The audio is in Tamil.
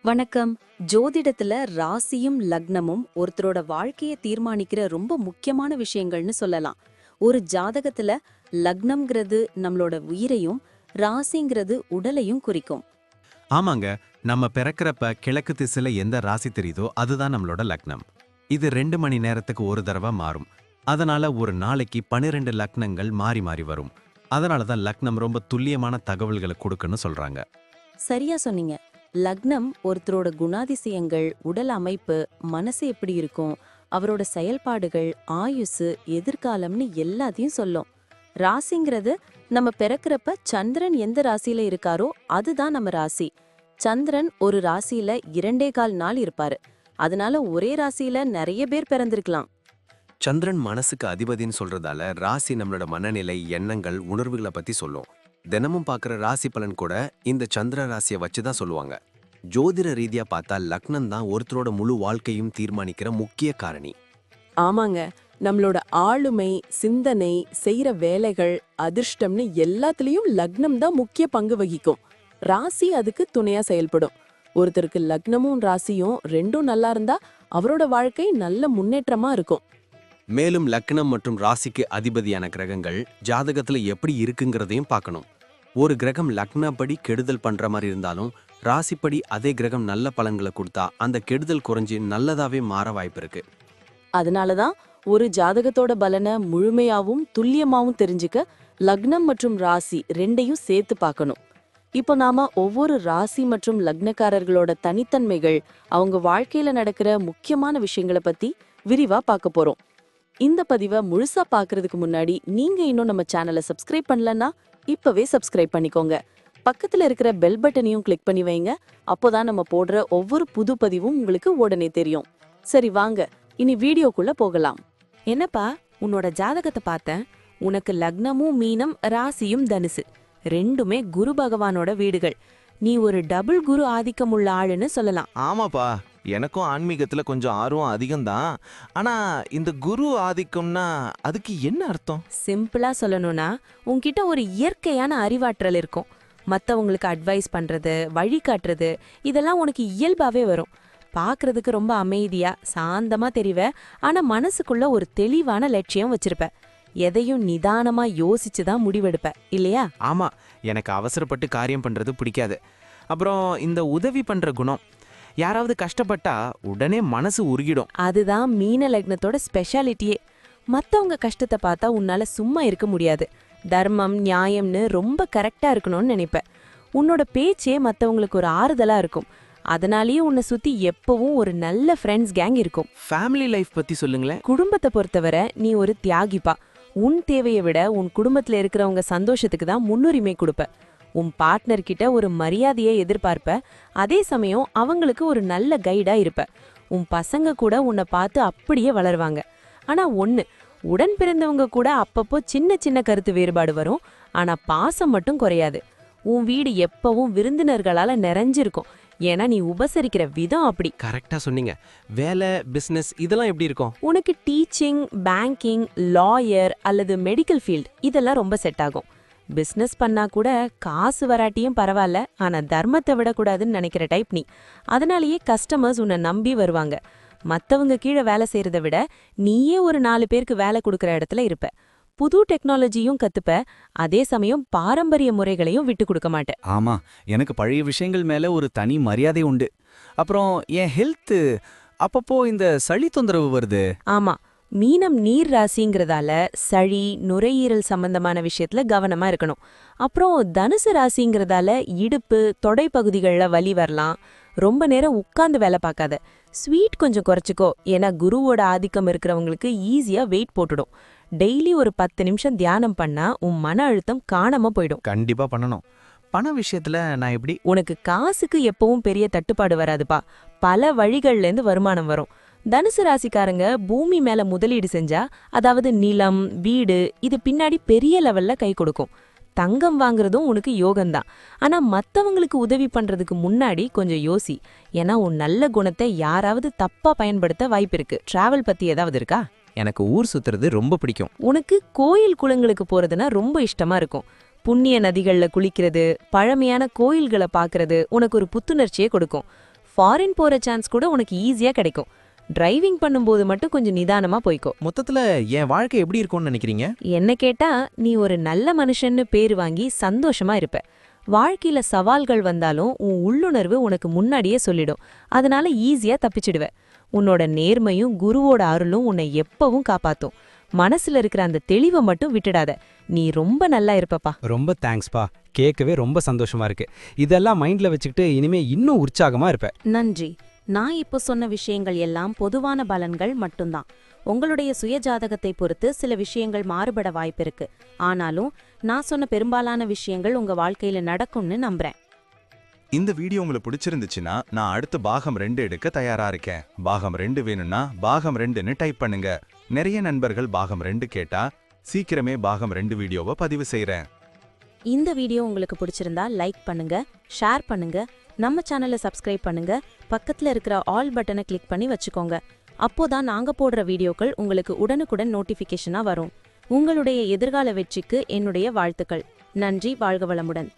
வணக்கம். ஜோதிடத்துல ராசியும் லக்னமும் ஒருத்தரோட வாழ்க்கைய தீர்மானிக்கிற ரொம்ப முக்கியமான விஷயங்கள்னு சொல்லலாம். ஒரு ஜாதகத்துல லக்னம்ங்கிறது நம்மளோட உயிரையும், ராசிங்கிறது உடலையும் குறிக்கும். ஆமாங்க. நம்ம பிறக்கிறப்ப கிழக்கு திசையில எந்த ராசி தெரியுதோ அதுதான் நம்மளோட லக்னம். இது 2 மணி நேரத்துக்கு ஒரு தடவை மாறும். அதனால ஒரு நாளைக்கு 12 லக்னங்கள் மாறி மாறி வரும். அதனால தான் லக்னம் ரொம்ப துல்லியமான தகவல்களை கொடுக்குன்னு சொல்றாங்க. சரியா சொன்னீங்க. லக்னம் ஒருத்தரோட குணாதிசயங்கள், உடல் அமைப்பு, மனசு எப்படி இருக்கும், அவரோட செயல்பாடுகள், ஆயுசு, எதிர்காலம்னு எல்லாத்தையும் சொல்லும். ராசிங்கிறது நம்ம பிறக்கிறப்ப சந்திரன் எந்த ராசியில இருக்காரோ அதுதான் நம்ம ராசி. சந்திரன் ஒரு ராசியில 2.25 நாள் இருப்பாரு. அதனால ஒரே ராசியில நிறைய பேர் பிறந்திருக்கலாம். சந்திரன் மனசுக்கு அதிபதின்னு சொல்றதால ராசி நம்மளோட மனநிலை, எண்ணங்கள், உணர்வுகளை பத்தி சொல்லும். தினமும் பார்க்குற ராசி பலன் கூட இந்த சந்திர ராசியை வச்சு தான் சொல்லுவாங்க. ஜோதிட ரீதியா பார்த்தா லக்னம் தான் ஒருத்தரோட முழு வாழ்க்கையும் தீர்மானிக்கிற முக்கிய காரணி. ஆமாங்க. நம்மளோட ஆளுமை, சிந்தனை, செய்யற வேலைகள், அதிர்ஷ்டம்னு எல்லாத்துலயும் லக்னம் தான் முக்கிய பங்கு வகிக்கும். ராசி அதுக்கு துணையா செயல்படும். ஒருத்தருக்கு லக்னமும் ராசியும் ரெண்டும் நல்லா இருந்தா அவரோட வாழ்க்கை நல்ல முன்னேற்றமா இருக்கும். மேலும் லக்னம் மற்றும் ராசிக்கு அதிபதியான கிரகங்கள் ஜாதகத்துல எப்படி இருக்குங்கிறதையும் பார்க்கணும். ஒரு கிரகம் லக்னப்படி கெடுதல் பண்ற மாதிரி இருந்தாலும் ராசிப்படி அதே கிரகம் நல்ல பலன்களை கொடுத்தா அந்த கெடுதல் குறைஞ்சி நல்லதாவே மாற வாய்ப்பு இருக்கு. அதனாலதான் ஒரு ஜாதகத்தோட பலனை முழுமையாவும் துல்லியமாவும் தெரிஞ்சுக்க லக்னம் மற்றும் ராசி ரெண்டையும் சேர்த்து பார்க்கணும். இப்போ நாம ஒவ்வொரு ராசி மற்றும் லக்னக்காரர்களோட தனித்தன்மைகள், அவங்க வாழ்க்கையில நடக்கிற முக்கியமான விஷயங்களை பத்தி விரிவா பார்க்க போறோம். இந்த பதிவை முழுசா பார்க்கறதுக்கு முன்னாடி நீங்க இன்னும் நம்ம சேனலை சப்ஸ்கிரைப் பண்ணலன்னா இப்பவே சப்ஸ்கிரைப் பண்ணிக்கோங்க. பக்கத்துல இருக்கிற பெல் பட்டனையும் கிளிக் பண்ணி வைங்க. அப்போதான் நம்ம போடுற ஒவ்வொரு புது பதிவும் உங்களுக்கு உடனே தெரியும். சரி வாங்க, இனி வீடியோக்குள்ள போகலாம். என்னப்பா, உன்னோட ஜாதகத்தை பார்த்தேன். உனக்கு லக்னமும் மீனம், ராசியும் தனுசு, ரெண்டுமே குரு பகவானோட வீடுகள். நீ ஒரு டபுள் குரு ஆதிக்கம் உள்ள ஆளுன்னு சொல்லலாம். ஆமாப்பா, எனக்கும் ஆன்மீகத்துல கொஞ்சம் ஆர்வம் அதிகம்தான். ஆனா இந்த குரு ஆதிக்கம்னா அதுக்கு என்ன அர்த்தம்? சிம்பிளா சொல்லணும்னா, உன்கிட்ட ஒரு இயற்கையான அறிவாற்றல் இருக்கும். மத்தவங்களுக்கு அட்வைஸ் பண்றது, வழிகாட்டுறது, இதெல்லாம் உனக்கு இயல்பாவே வரும். பார்க்கறதுக்கு ரொம்ப அமைதியா சாந்தமா தெரிவ. ஆனா மனசுக்குள்ள ஒரு தெளிவான லட்சியம் வச்சிருப்ப. எதையும் நிதானமா யோசிச்சுதான் முடிவெடுப்ப, இல்லையா? ஆமா, எனக்கு அவசரப்பட்டு காரியம் பண்றது பிடிக்காது. அப்புறம் இந்த உதவி பண்ற குணம். யாராவது கஷ்டப்பட்டா உடனே மனசு உருகிடும். அதுதான் மீன லக்னத்தோட ஸ்பெஷாலிட்டியே. மத்தவங்க கஷ்டத்தை பார்த்தா உன்னால சும்மா இருக்க முடியாது. தர்மம், நியாயம்னு ரொம்ப கரெக்டா இருக்கணும்னு நினைப்ப. உன்னோட பேச்சே மத்தவங்களுக்கு ஒரு ஆறுதலா இருக்கும். அதனாலேயே உன்னை சுத்தி எப்பவும் ஒரு நல்ல ஃப்ரெண்ட்ஸ் கேங் இருக்கும். ஃபேமிலி லைஃப் பத்தி சொல்லுங்களேன். குடும்பத்தை பொறுத்தவரை நீ ஒரு தியாகிப்பா. உன் தேவையை விட உன் குடும்பத்துல இருக்கிறவங்க சந்தோஷத்துக்கு தான் முன்னுரிமை கொடுப்ப. உன் பார்ட்னர் கிட்ட ஒரு மரியாதையை எதிர்பார்ப்ப. அதே சமயம் அவங்களுக்கு ஒரு நல்ல கைடா இருப்ப. உன் பசங்க கூட உன்னை பார்த்து அப்படியே வளருவாங்க. ஆனா உடன் பிறந்தவங்க கூட அப்பப்போ சின்ன சின்ன கருத்து வேறுபாடு வரும். ஆனா பாசம் மட்டும் குறையாது. உன் வீடு எப்பவும் விருந்தினர்களால நிறைஞ்சிருக்கும். ஏன்னா நீ உபசரிக்கிற விதம் அப்படி. கரெக்டா சொன்னீங்க. வேலை, பிசினஸ் இதெல்லாம் எப்படி இருக்கும்? உனக்கு டீச்சிங், பேங்கிங், லாயர் அல்லது மெடிக்கல் ஃபீல்ட் இதெல்லாம் ரொம்ப செட் ஆகும். பிசினஸ் பண்ணா கூட காசு வராட்டியும் பரவாயில்ல, ஆனா தர்மத்தை விடக்கூடாதுன்னு நினைக்கிற டைப் நீ. அதனாலேயே கஸ்டமர்ஸ் உன்னை நம்பி வருவாங்க. மத்தவங்க கீழே வேலை செய்யறதை விட நீயே ஒரு 4 பேருக்கு வேலை கொடுக்குற இடத்துல இருப்ப. புது டெக்னாலஜியும் கத்துப்ப. அதே சமயம் பாரம்பரிய முறைகளையும் விட்டு கொடுக்க மாட்ட. ஆமா, எனக்கு பழைய விஷயங்கள் மேல ஒரு தனி மரியாதை உண்டு. அப்புறம் என் ஹெல்த் அப்பப்போ இந்த சளி தொந்தரவு வருது. ஆமா, மீனம் நீர் ராசிங்கிறதால சளி, நுரையீரல் சம்பந்தமான விஷயத்துல கவனமா இருக்கணும். அப்புறம் தனுசு ராசிங்கிறதால இடுப்பு, தொடை பகுதிகளில் வலி வரலாம். ரொம்ப நேரம் உட்கார்ந்து வேலை பார்க்காத. ஸ்வீட் கொஞ்சம் குறைச்சிக்கோ. ஏன்னா குருவோட ஆதிக்கம் இருக்கிறவங்களுக்கு ஈஸியா வெயிட் போட்டுடும். டெய்லி ஒரு 10 நிமிஷம் தியானம் பண்ணா உன் மன அழுத்தம் காணாம போயிடும். கண்டிப்பா பண்ணணும். பண விஷயத்துல நான் எப்படி? உனக்கு காசுக்கு எப்பவும் பெரிய தட்டுப்பாடு வராதுப்பா. பல வழிகள்ல இருந்து வருமானம் வரும். தனுசு ராசிக்காரங்க பூமி மேல முதலீடு செஞ்சா, அதாவது நிலம், வீடு, இது பின்னாடி பெரிய லெவல்ல கை கொடுக்கும். தங்கம் வாங்குறதும் உனக்கு யோகம்தான். ஆனா மத்தவங்களுக்கு உதவி பண்றதுக்கு முன்னாடி கொஞ்சம் யோசி. ஏன்னா உன் நல்ல குணத்தை யாராவது தப்பா பயன்படுத்த வாய்ப்பு இருக்கு. டிராவல் பத்தி ஏதாவது இருக்கா? எனக்கு ஊர் சுத்துறது ரொம்ப பிடிக்கும். உனக்கு கோயில் குளங்களுக்கு போறதுன்னா ரொம்ப இஷ்டமா இருக்கும். புண்ணிய நதிகள்ல குளிக்கிறது, பழமையான கோயில்களை பார்க்கறது உனக்கு ஒரு புத்துணர்ச்சியை கொடுக்கும். ஃபாரின் போற சான்ஸ் கூட உனக்கு ஈஸியா கிடைக்கும். டிரைவிங் பண்ணும்போது மட்டும் கொஞ்சம் நிதானமா போய்க்கோ. மொத்தத்துல என் வாழ்க்கை எப்படி இருக்கும்னு நினைக்கிறீங்க? என்ன கேட்டா நீ ஒரு நல்ல மனுஷன்னு பேர் வாங்கி சந்தோஷமா இருப்ப. வாழ்க்கையில சவால்கள் வந்தாலும் உன் உள்ளுணர்வு உனக்கு முன்னாடியே சொல்லிடும். அதனால ஈஸியா தப்பிச்சிடுவ. உன்னோட நேர்மையும் குருவோட அருளும் உன்னை எப்பவும் காப்பாத்தும். மனசுல இருக்கிற அந்த தெளிவை மட்டும் விட்டுடாத. நீ ரொம்ப நல்லா இருப்பப்பா. ரொம்ப தேங்க்ஸ்ப்பா. கேட்கவே ரொம்ப சந்தோஷமா இருக்கு. இதெல்லாம் மைண்ட்ல வச்சுக்கிட்டு இனிமே இன்னும் உற்சாகமா இருப்பேன். நன்றி. நான் இப்போ சொன்ன விஷயங்கள் எல்லாம் பொதுவான பலன்கள் மட்டும்தான். உங்களுடைய சுய ஜாதகத்தை பொறுத்து சில விஷயங்கள் மாறுபட வாய்ப்பிருக்கு. ஆனாலும் நான் சொன்ன பெரும்பாலான விஷயங்கள் உங்க வாழ்க்கையில நடக்கும்னு நம்புறேன். இந்த வீடியோ உங்களுக்கு பிடிச்சிருந்துச்சுன்னா நான் அடுத்து பாகம் 2 எடுக்க தயாரா இருக்கேன். பாகம் 2 வேணும்னா பாகம் 2ன்னு டைப் பண்ணுங்க. நிறைய நண்பர்கள் பாகம் 2 கேட்டா சீக்கிரமே பாகம் 2 வீடியோவை பதிவு செய்றேன். இந்த வீடியோ உங்களுக்கு பிடிச்சிருந்தா லைக் பண்ணுங்க, ஷேர் பண்ணுங்க, நம்ம சேனலை சப்ஸ்கிரைப் பண்ணுங்க, பக்கத்துல இருக்கிற ஆல் பட்டனை கிளிக் பண்ணி வச்சுக்கோங்க. அப்போதான் நாங்க போடுற வீடியோக்கள் உங்களுக்கு உடனுக்குடன் நோட்டிஃபிகேஷனா வரும். உங்களுடைய எதிர்கால வெற்றிக்கு என்னுடைய வாழ்த்துக்கள். நன்றி. வாழ்க வளமுடன்.